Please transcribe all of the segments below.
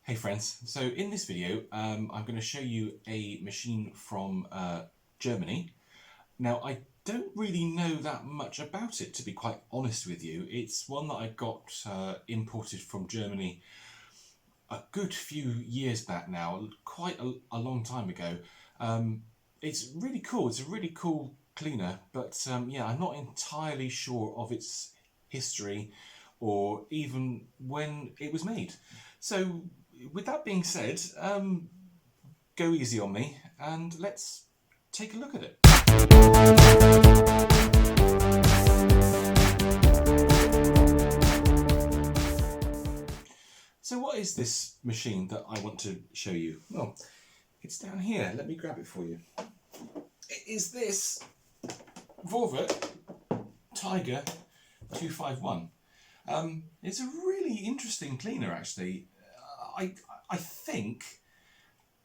Hey friends, so in this video I'm going to show you a machine from Germany. Now I don't really know that much about it, to be quite honest with you. It's one that I got imported from Germany a good few years back now, quite a long time ago. It's really cool, it's a really cool cleaner, but yeah, I'm not entirely sure of its history or even when it was made. So with that being said, go easy on me and let's take a look at it. So what is this machine that I want to show you? Well, it's down here. Let me grab it for you. It is this Vorwerk Tiger 251. It's a really interesting cleaner, actually. I think,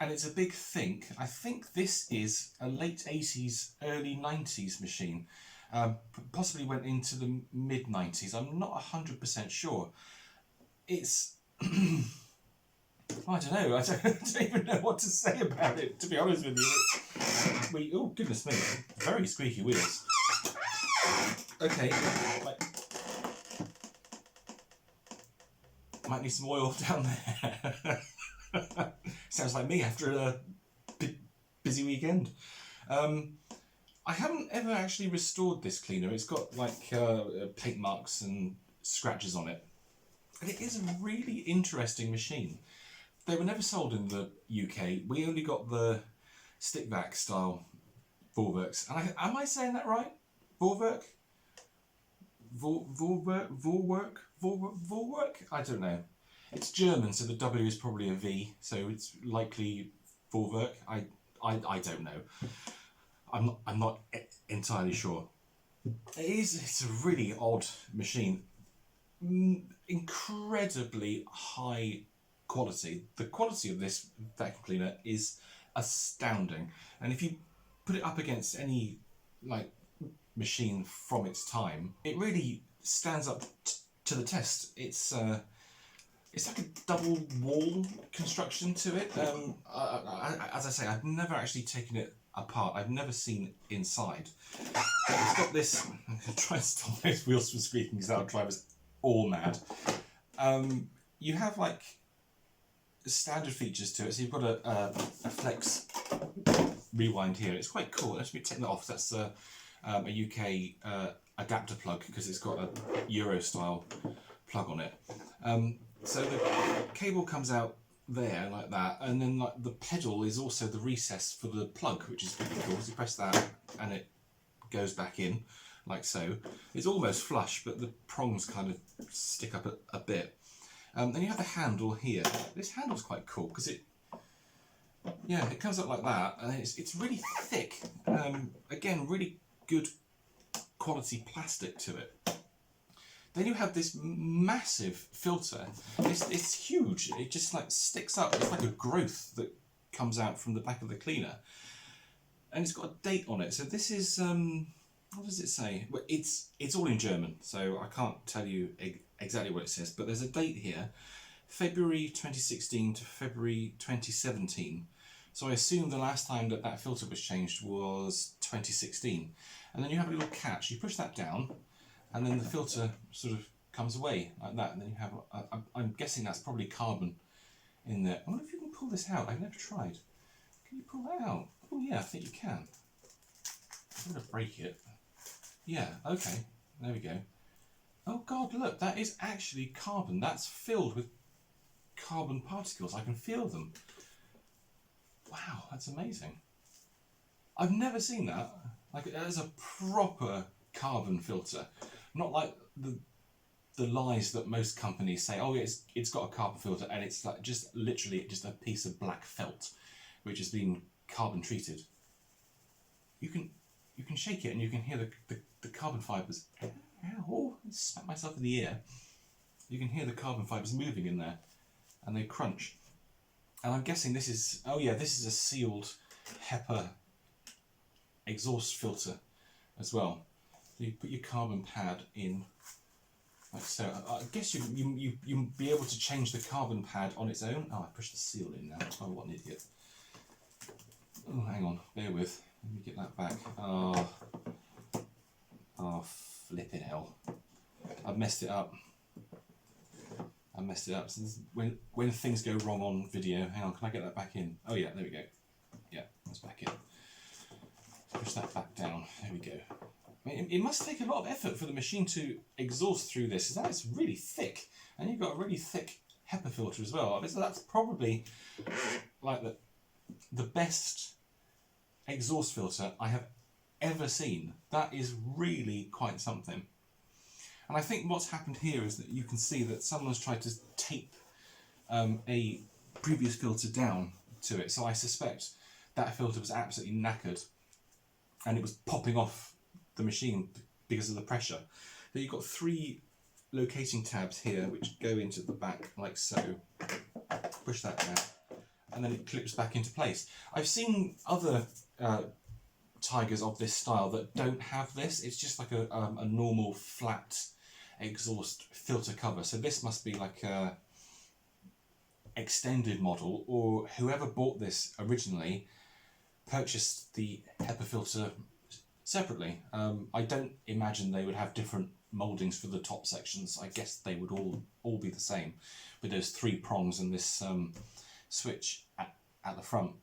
and it's a big think, I think this is a late 80s, early 90s machine. Possibly went into the mid 90s. I'm not 100% sure. It's I don't know. I don't even know what to say about it, to be honest with you. Oh, goodness me. Very squeaky wheels. Okay. Might need some oil down there. Sounds like me after a busy weekend. I haven't ever actually restored this cleaner. It's got like paint marks and scratches on it. And it is a really interesting machine. They were never sold in the UK. We only got the stick vac style Vorwerks. And am I saying that right? Vorwerk? Vorwerk? I don't know. It's German, so the W is probably a V, so it's likely Vorwerk. I don't know. I'm not entirely sure. It's a really odd machine. Incredibly high quality. The quality of this vacuum cleaner is astounding, and if you put it up against any like machine from its time, it really stands up to the test. It's like a double wall construction to it. As I say, I've never actually taken it apart. I've never seen inside. It's got this. I'm going to try and stop those wheels from squeaking because that'll drive us all mad. You have like standard features to it. So you've got a flex rewind here. It's quite cool. Let me take that off. That's a UK adapter plug because it's got a Euro style plug on it. So the cable comes out there like that, and then like the pedal is also the recess for the plug, which is pretty cool. So you press that and it goes back in like so. It's almost flush, but the prongs kind of stick up a bit. Then you have the handle here. This handle's quite cool because it comes up like that, and it's really thick. Again, really good quality plastic to it. Then you have this massive filter. It's huge. It just like sticks up. It's like a growth that comes out from the back of the cleaner, and it's got a date on it. So this is what does it say? Well, it's all in German, so I can't tell you exactly what it says. But there's a date here, February 2016 to February 2017. So I assume the last time that filter was changed was 2016. And then you have a little catch. You push that down, and then the filter sort of comes away like that. And then you have, I'm guessing that's probably carbon in there. I wonder if you can pull this out. I've never tried. Can you pull that out? Oh yeah, I think you can. I'm going to break it. Yeah, okay. There we go. Oh God, look, that is actually carbon. That's filled with carbon particles. I can feel them. Wow, that's amazing. I've never seen that. Like, as a proper carbon filter. Not like the lies that most companies say, oh, it's got a carbon filter, and it's like just literally just a piece of black felt which has been carbon treated. You can shake it and you can hear the carbon fibres. Oh, I smacked myself in the ear. You can hear the carbon fibres moving in there, and they crunch. And I'm guessing this is, oh yeah, this is a sealed HEPA exhaust filter as well. So you put your carbon pad in Like so. I guess you'll be able to change the carbon pad on its own. Oh, I pushed the seal in now. Oh, what an idiot. Oh, hang on, bear with. Let me get that back. Oh, flipping hell. I've messed it up. So when things go wrong on video, hang on, can I get that back in? Oh yeah, there we go. Yeah, that's back in. Push that back down. There we go. I mean, it must take a lot of effort for the machine to exhaust through this, because it's really thick, and you've got a really thick HEPA filter as well. So that's probably like the best exhaust filter I have ever seen. That is really quite something. And I think what's happened here is that you can see that someone's tried to tape a previous filter down to it. So I suspect that filter was absolutely knackered and it was popping off the machine because of the pressure. Then you've got 3 locating tabs here which go into the back like so. Push that down and then it clips back into place. I've seen other Tigers of this style that don't have this. It's just like a normal flat exhaust filter cover. So this must be like a extended model, or whoever bought this originally purchased the HEPA filter separately. I don't imagine they would have different mouldings for the top sections. I guess they would all be the same, but there's 3 prongs and this switch at the front.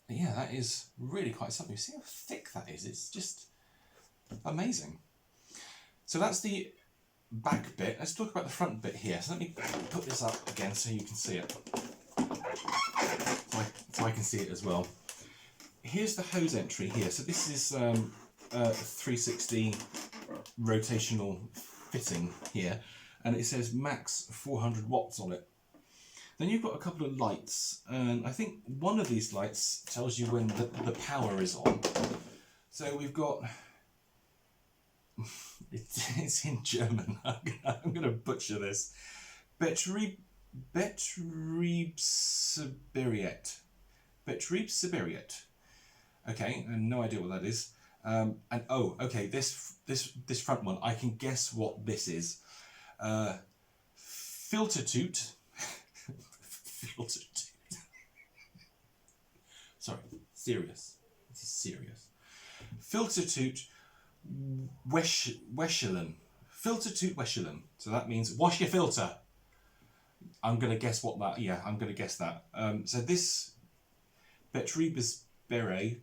But yeah, that is really quite something. See how thick that is? It's just amazing. So that's the back bit. Let's talk about the front bit here. So let me put this up again so you can see it. So I can see it as well. Here's the hose entry here. So this is a 360 rotational fitting here, and it says max 400 watts on it. Then you've got a couple of lights, and I think one of these lights tells you when the power is on. So we've got, it's in German, I'm going to butcher this, Betriebsbereit. Okay, and no idea what that is. And oh, okay, this front one, I can guess what this is. Filtertoot. Filtertoot. Sorry, serious. This is serious. Filtertoot Wäschelen. Filtertoot Wäschelen. So that means wash your filter. I'm going to guess what that, yeah, I'm going to guess that. So this Betriebsbereit,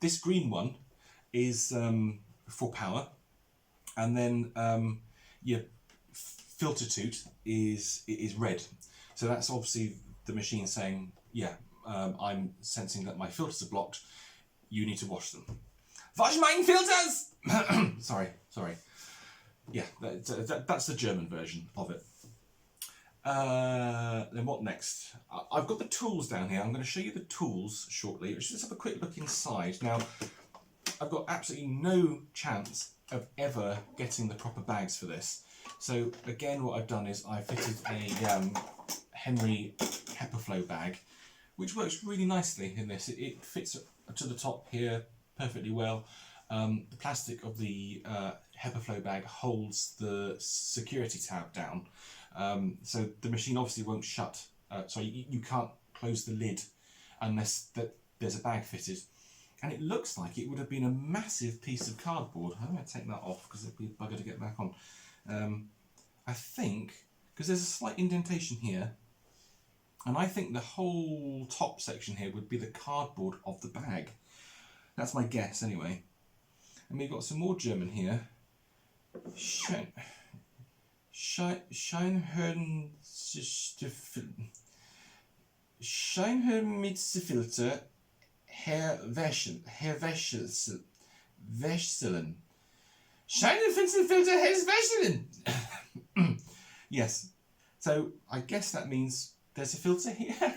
this green one is for power, and then your Filtertoot is red. So that's obviously the machine saying, yeah, I'm sensing that my filters are blocked. You need to wash them. Wash meine filters! sorry. Yeah, that's the German version of it. Then what next? I've got the tools down here. I'm going to show you the tools shortly. Let's just have a quick look inside. Now, I've got absolutely no chance of ever getting the proper bags for this. So again, what I've done is I fitted a Henry HEPA bag, which works really nicely in this. It fits to the top here perfectly well. The plastic of the HEPA bag holds the security tab down. So the machine obviously won't shut. Sorry, you can't close the lid unless there's a bag fitted. And it looks like it would have been a massive piece of cardboard. I'm going to take that off because it'd be a bugger to get back on. I think, because there's a slight indentation here, and I think the whole top section here would be the cardboard of the bag. That's my guess anyway. And we've got some more German here. Scheinhörnmitzfilter Herr Wäschelen. Scheinhörnmitzfilter Herr Wäschelen. Yes. So I guess that means there's a filter here.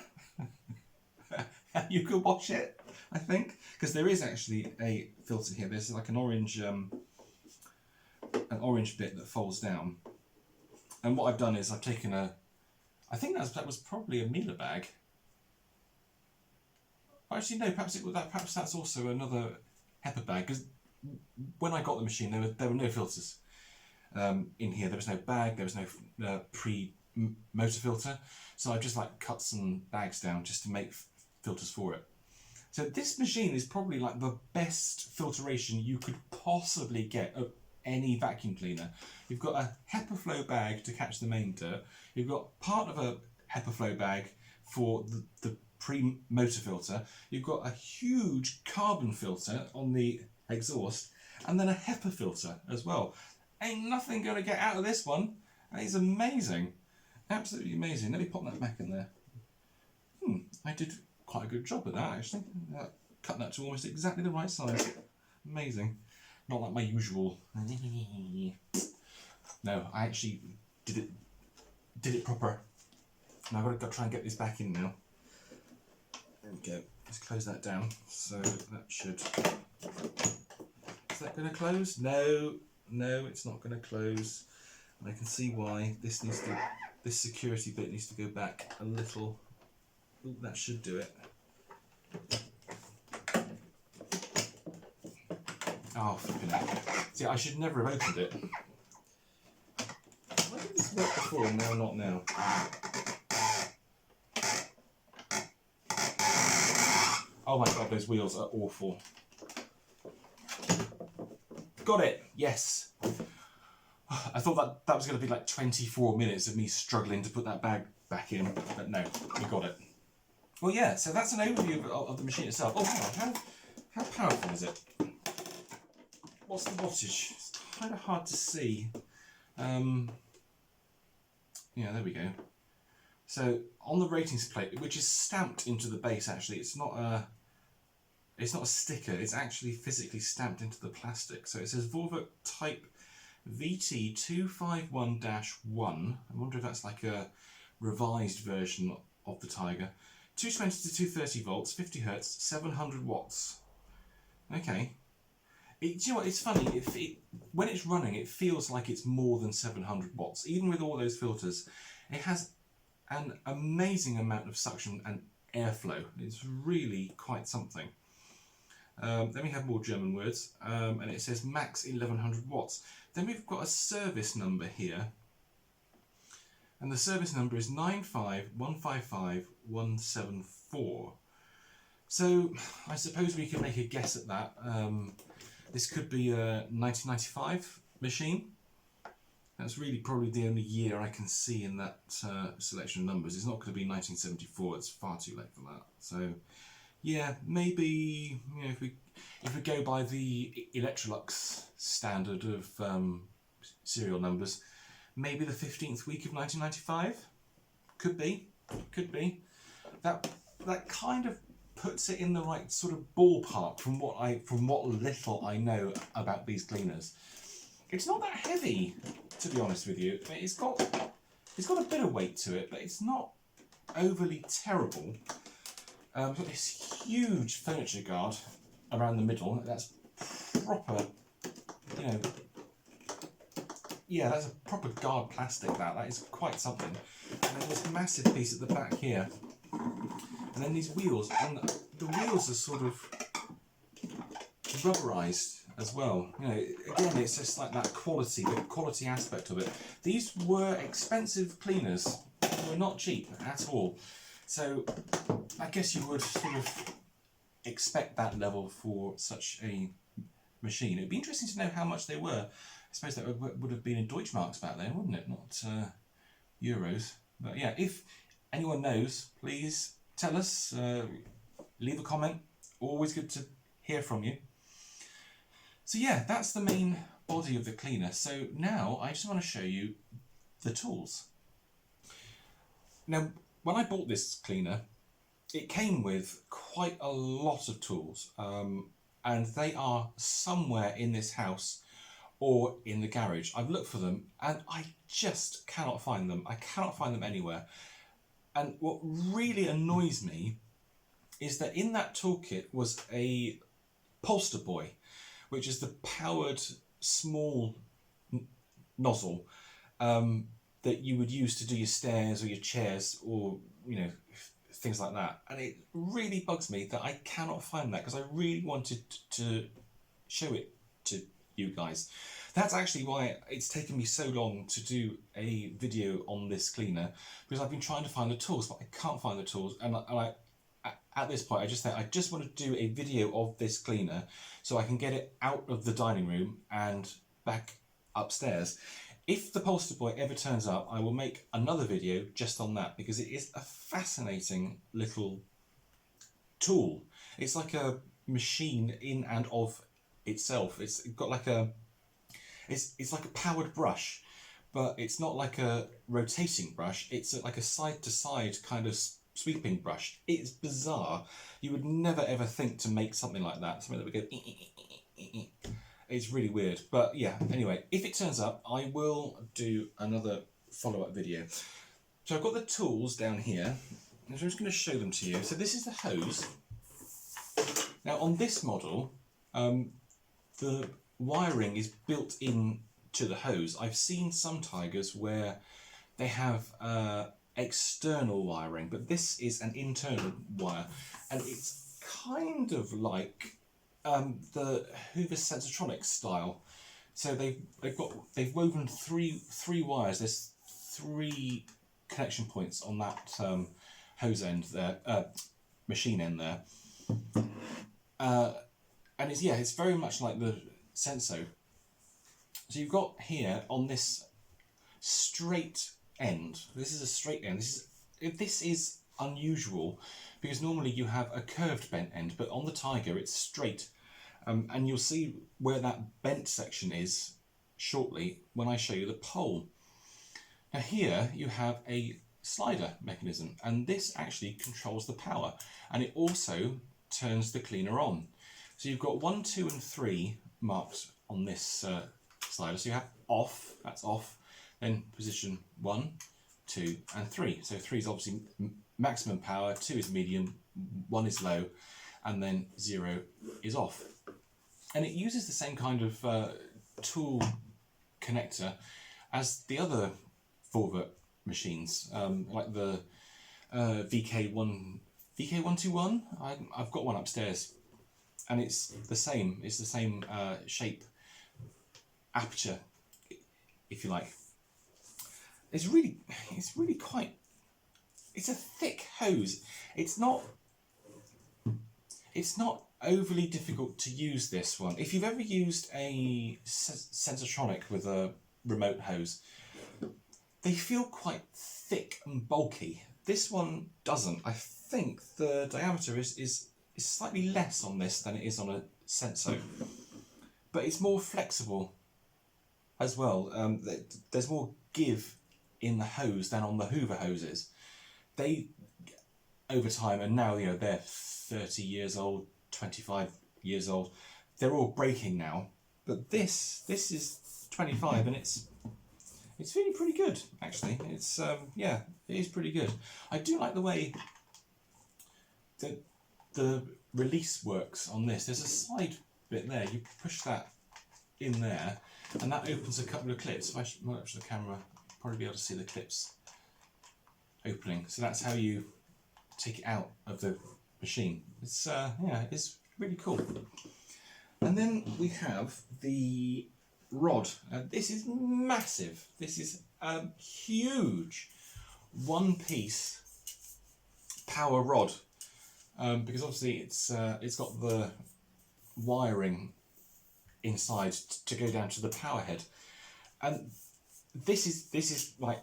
You could wash it, I think, because there is actually a filter here. There's like an orange bit that folds down. And what I've done is I've taken I think that was probably a Miele bag. Actually, no, perhaps that's also another HEPA bag, because when I got the machine, there were no filters in here. There was no bag, there was no pre-motor filter. So I've just like cut some bags down just to make filters for it. So this machine is probably like the best filtration you could possibly get of any vacuum cleaner. You've got a HEPA flow bag to catch the main dirt. You've got part of a HEPA flow bag for the pre-motor filter. You've got a huge carbon filter on the exhaust, and then a HEPA filter as well. Ain't nothing going to get out of this one. That is amazing. Absolutely amazing. Let me pop that back in there. I did quite a good job at that, actually. Cut that to almost exactly the right size. Amazing. Not like my usual. No, I actually did it proper. Now I've got to try and get this back in now. There we go. Let's close that down. So that should... Is that going to close? No, it's not going to close. And I can see why. This security bit needs to go back a little. Ooh, that should do it. Oh, flipping heck. See, I should never have opened it. Why did this work before? No, not now. Oh my god, those wheels are awful. Got it! Yes! I thought that was going to be like 24 minutes of me struggling to put that bag back in, but no, we got it. Well, yeah, so that's an overview of the machine itself. Oh, hang on, how powerful is it? What's the wattage? It's kind of hard to see. Yeah, there we go. So on the ratings plate, which is stamped into the base, actually, it's not a sticker. It's actually physically stamped into the plastic. So it says Vorwerk Type VT251-1. I wonder if that's like a revised version of the Tiger. 220 to 230 volts, 50 hertz, 700 watts. Okay. Do you know what? It's funny. When it's running, it feels like it's more than 700 watts. Even with all those filters, it has an amazing amount of suction and airflow. It's really quite something. Then we have more German words, and it says max 1100 watts. Then we've got a service number here, and the service number is 95155-174. So I suppose we can make a guess at that. This could be a 1995 machine. That's really probably the only year I can see in that selection of numbers. It's not going to be 1974. It's far too late for that. So yeah, maybe if we go by the Electrolux standard of serial numbers, maybe the 15th week of 1995. Could be. That kind of puts it in the right sort of ballpark from what little I know about these cleaners. It's not that heavy, to be honest with you. It's got a bit of weight to it, but it's not overly terrible. We've got this huge furniture guard around the middle. That's proper, yeah, that's a proper guard plastic. That is quite something. And then this massive piece at the back here. And then these wheels, and the wheels are sort of rubberized as well. Again, it's just like that quality, the quality aspect of it. These were expensive cleaners. They were not cheap at all. So I guess you would sort of expect that level for such a machine. It'd be interesting to know how much they were. I suppose that would have been in Deutschmarks back then, wouldn't it? Not euros. But yeah, if anyone knows, please tell us. Leave a comment. Always good to hear from you. So yeah, that's the main body of the cleaner. So now I just want to show you the tools. Now, when I bought this cleaner, it came with quite a lot of tools, and they are somewhere in this house or in the garage. I've looked for them and I just cannot find them. I cannot find them anywhere. And what really annoys me is that in that toolkit was a Polster Boy, which is the powered small nozzle that you would use to do your stairs or your chairs or things like that. And it really bugs me that I cannot find that, because I really wanted to show it to you guys. That's actually why it's taken me so long to do a video on this cleaner, because I've been trying to find the tools, but I can't find the tools. And at this point, I just think I just want to do a video of this cleaner so I can get it out of the dining room and back upstairs. If the poster boy ever turns up, I will make another video just on that, because it is a fascinating little tool. It's like a machine in and of itself. It's got like a it's like a powered brush, but it's not like a rotating brush. It's like a side to side kind of sweeping brush. It's bizarre. You would never ever think to make something like that. Something that would go. It's really weird. But yeah, anyway, if it turns up, I will do another follow-up video. So I've got the tools down here. I'm just going to show them to you. So this is the hose. Now on this model, the wiring is built in to the hose. I've seen some Tigers where they have external wiring, but this is an internal wire, and it's kind of like the Hoover Sensortronics style. So they've woven three wires. There's 3 connection points on that hose end there, machine end there, and it's very much like the Senso. So you've got here on this straight end. This is a straight end. This is unusual, because normally you have a curved bent end, but on the Tiger it's straight. And you'll see where that bent section is shortly when I show you the pole. Now here you have a slider mechanism, and this actually controls the power, and it also turns the cleaner on. So you've got 1, 2 and 3 marked on this slider. So you have off, that's off, then position 1, 2 and 3. So 3 is obviously maximum power, 2 is medium, 1 is low, and then 0 is off. And it uses the same kind of tool connector as the other Vorwerk machines, like the VK121. I've got one upstairs, and it's the same. It's the same shape, aperture, if you like. It's really quite. It's a thick hose. It's not overly difficult to use, this one. If you've ever used a Sensortronic with a remote hose, they feel quite thick and bulky. This one doesn't. I think the diameter is slightly less on this than it is on a Senso, but it's more flexible as well. There's more give in the hose than on the Hoover hoses. They, over time, and now they're 30 years old, 25 years old, they're all breaking now. But this is 25, and it's really pretty good, actually. It's it is pretty good. I do like the way the release works on this. There's a side bit there. You push that in there, and that opens a couple of clips. If I might up to the camera, you'll probably be able to see the clips opening. So that's how you take it out of the machine. It's it's really cool. And then we have the rod. This is massive. This is a huge one-piece power rod, because obviously it's got the wiring inside to go down to the power head, and this is like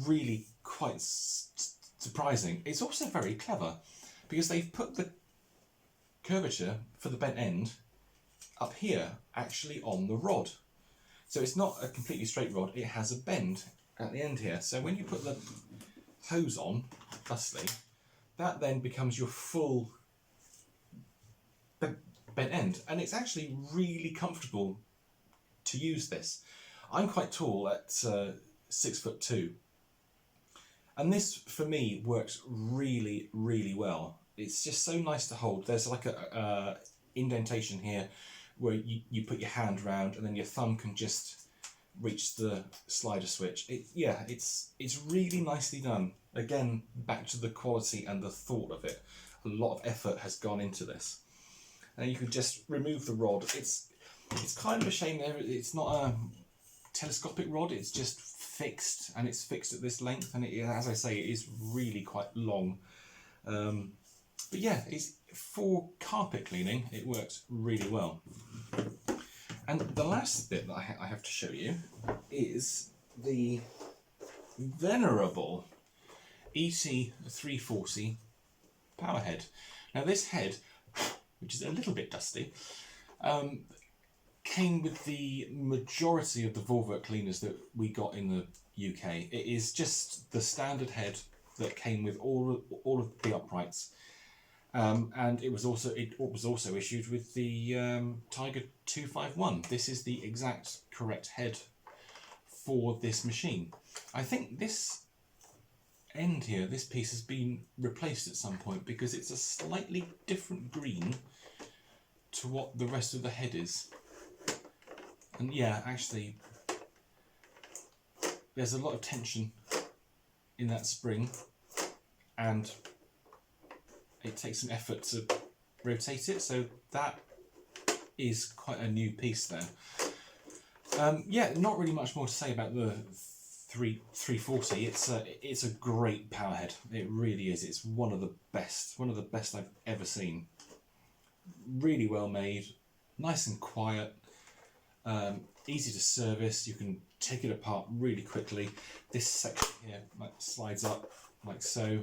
really quite surprising. It's also very clever, because they've put the curvature for the bent end up here, actually on the rod. So it's not a completely straight rod, it has a bend at the end here. So when you put the hose on, thusly, that then becomes your full bent end. And it's actually really comfortable to use this. I'm quite tall at 6'2". And this, for me, works really, really well. It's just so nice to hold. There's like a indentation here where you put your hand around, and then your thumb can just reach the slider switch. It's really nicely done. Again, back to the quality and the thought of it. A lot of effort has gone into this. And you can just remove the rod. It's kind of a shame there. It's not a telescopic rod. It's just fixed, and it's fixed at this length. And it, as I say, it is really quite long. But yeah, it's for carpet cleaning. It works really well. And the last bit that I have to show you is the venerable ET340 power head. Now this head, which is a little bit dusty, came with the majority of the Vorwerk cleaners that we got in the UK. It is just the standard head that came with all of the uprights, and it was also issued with the Tiger 251. This is the exact correct head for this machine. I think this end here, this piece has been replaced at some point because it's a slightly different green to what the rest of the head is. And yeah, actually, there's a lot of tension in that spring, and it takes some effort to rotate it, so that is quite a new piece there. Yeah, not really much more to say about the 340. It's a great power head. It really is. It's one of the best I've ever seen. Really well made, nice and quiet, easy to service. You can take it apart really quickly. This section here slides up like so,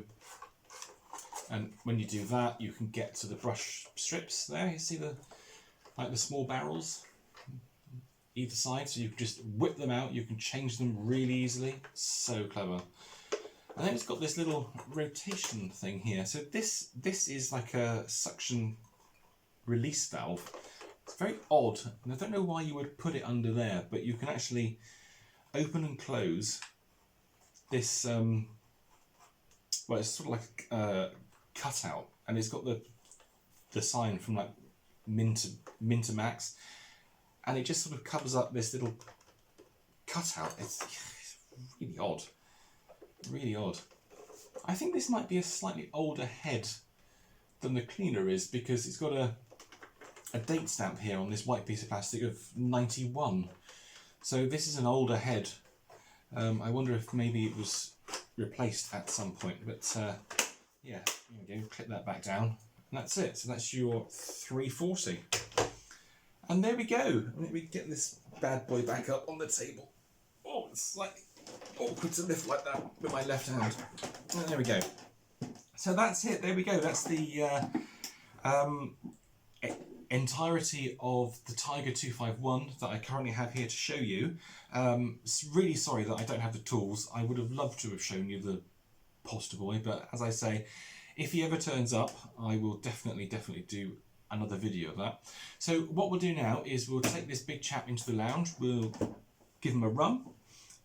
and when you do that, you can get to the brush strips there. You see the small barrels either side, so you can just whip them out. You can change them really easily. So clever. And then it's got this little rotation thing here. So this is like a suction release valve. It's very odd, and I don't know why you would put it under there, but you can actually open and close this. Well, it's sort of like a cutout, and it's got the sign from like min to max, and it just sort of covers up this little cutout. It's really odd, really odd. I think this might be a slightly older head than the cleaner is, because it's got a date stamp here on this white piece of plastic of 91. So this is an older head. I wonder if maybe it was replaced at some point, but yeah, there we go, clip that back down, and that's it. So that's your 340. And there we go. Let me get this bad boy back up on the table. Oh, it's slightly awkward to lift like that with my left hand. And there we go. So that's it. There we go. That's the entirety of the Tiger 251 that I currently have here to show you. Really sorry that I don't have the tools. I would have loved to have shown you the poster boy, but as I say, if he ever turns up, I will definitely do another video of that. So what we'll do now is we'll take this big chap into the lounge. We'll give him a run.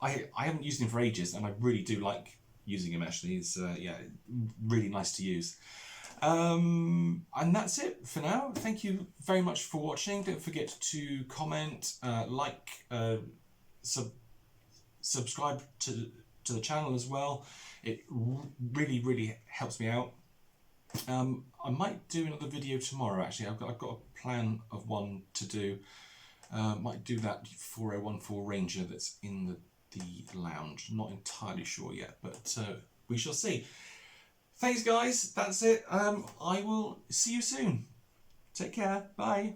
I haven't used him for ages, and I really do like using him actually. It's yeah, really nice to use. And that's it for now. Thank you very much for watching. Don't forget to comment, like, subscribe to the channel as well. It really helps me out. I might do another video tomorrow actually. I've got a plan of one to do. Might do that 4014 Ranger that's in the lounge. Not entirely sure yet, but we shall see. Thanks guys, that's it. I will see you soon. Take care, bye.